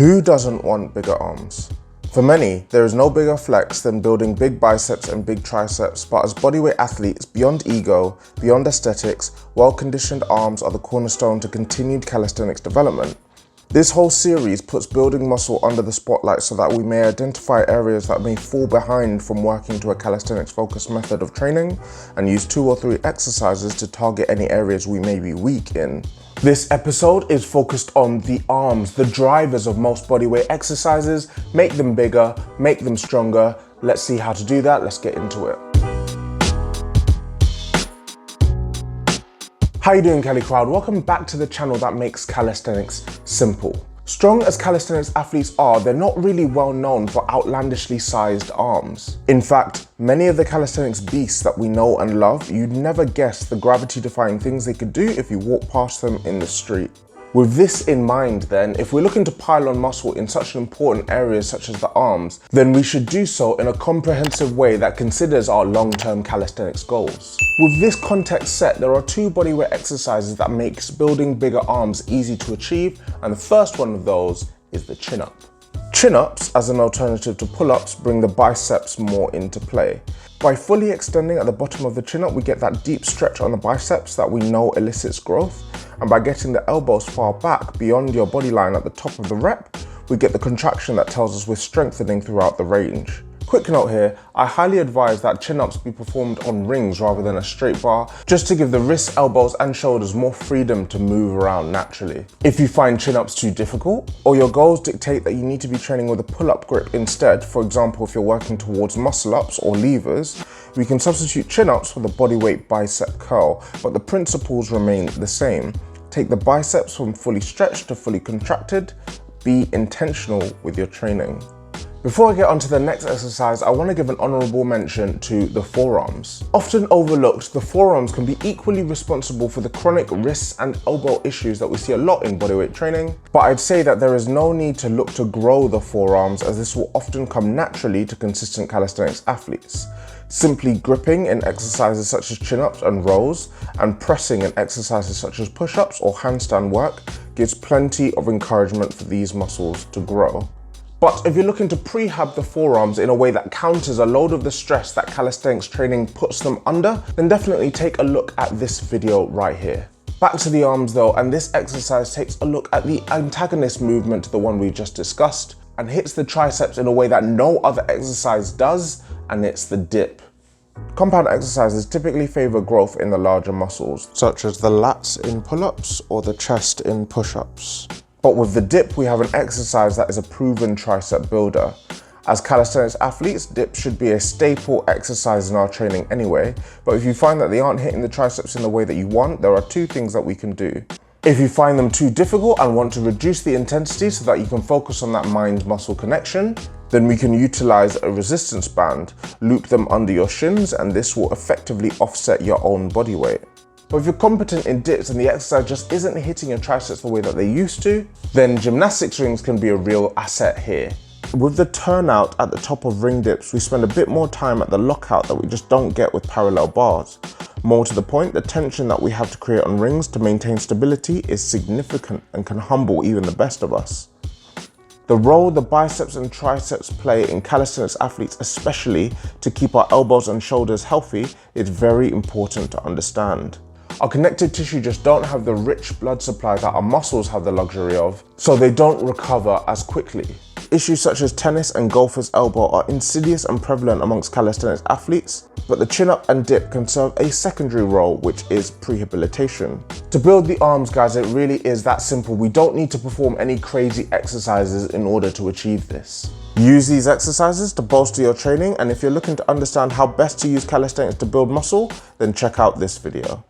Who doesn't want bigger arms? For many, there is no bigger flex than building big biceps and big triceps, but as bodyweight athletes, beyond ego, beyond aesthetics, well-conditioned arms are the cornerstone to continued calisthenics development. This whole series puts building muscle under the spotlight so that we may identify areas that may fall behind from working to a calisthenics-focused method of training and use 2 or 3 exercises to target any areas we may be weak in. This episode is focused on the arms, the drivers of most bodyweight exercises. Make them bigger, make them stronger. Let's see how to do that. Let's get into it. How you doing, Cali Crowd? Welcome back to the channel that makes calisthenics simple. Strong as calisthenics athletes are, they're not really well known for outlandishly sized arms. In fact, many of the calisthenics beasts that we know and love, you'd never guess the gravity-defying things they could do if you walk past them in the street. With this in mind then, if we're looking to pile on muscle in such important areas such as the arms, then we should do so in a comprehensive way that considers our long-term calisthenics goals. With this context set, there are 2 bodyweight exercises that makes building bigger arms easy to achieve, and the first one of those is the chin-up. Chin-ups, as an alternative to pull-ups, bring the biceps more into play. By fully extending at the bottom of the chin-up, we get that deep stretch on the biceps that we know elicits growth. And by getting the elbows far back beyond your body line at the top of the rep, we get the contraction that tells us we're strengthening throughout the range. Quick note here, I highly advise that chin-ups be performed on rings rather than a straight bar, just to give the wrists, elbows and shoulders more freedom to move around naturally. If you find chin-ups too difficult, or your goals dictate that you need to be training with a pull-up grip instead, for example if you're working towards muscle-ups or levers, we can substitute chin-ups for the bodyweight bicep curl, but the principles remain the same. Take the biceps from fully stretched to fully contracted. Be intentional with your training. Before I get onto the next exercise, I want to give an honourable mention to the forearms. Often overlooked, the forearms can be equally responsible for the chronic wrists and elbow issues that we see a lot in bodyweight training, but I'd say that there is no need to look to grow the forearms, as this will often come naturally to consistent calisthenics athletes. Simply gripping in exercises such as chin-ups and rows, and pressing in exercises such as push-ups or handstand work gives plenty of encouragement for these muscles to grow. But if you're looking to prehab the forearms in a way that counters a load of the stress that calisthenics training puts them under, then definitely take a look at this video right here. Back to the arms though, and this exercise takes a look at the antagonist movement to the one we just discussed, and hits the triceps in a way that no other exercise does, and it's the dip. Compound exercises typically favor growth in the larger muscles, such as the lats in pull-ups or the chest in push-ups. But with the dip, we have an exercise that is a proven tricep builder. As calisthenics athletes, dips should be a staple exercise in our training anyway, but if you find that they aren't hitting the triceps in the way that you want, there are 2 things that we can do. If you find them too difficult and want to reduce the intensity so that you can focus on that mind-muscle connection, then we can utilize a resistance band, loop them under your shins, and this will effectively offset your own body weight. But if you're competent in dips and the exercise just isn't hitting your triceps the way that they used to, then gymnastics rings can be a real asset here. With the turnout at the top of ring dips, we spend a bit more time at the lockout that we just don't get with parallel bars. More to the point, the tension that we have to create on rings to maintain stability is significant and can humble even the best of us. The role the biceps and triceps play in calisthenics athletes, especially to keep our elbows and shoulders healthy, is very important to understand. Our connective tissue just don't have the rich blood supply that our muscles have the luxury of, so they don't recover as quickly. Issues such as tennis and golfer's elbow are insidious and prevalent amongst calisthenics athletes, but the chin-up and dip can serve a secondary role, which is prehabilitation. To build the arms, guys, it really is that simple. We don't need to perform any crazy exercises in order to achieve this. Use these exercises to bolster your training, and if you're looking to understand how best to use calisthenics to build muscle, then check out this video.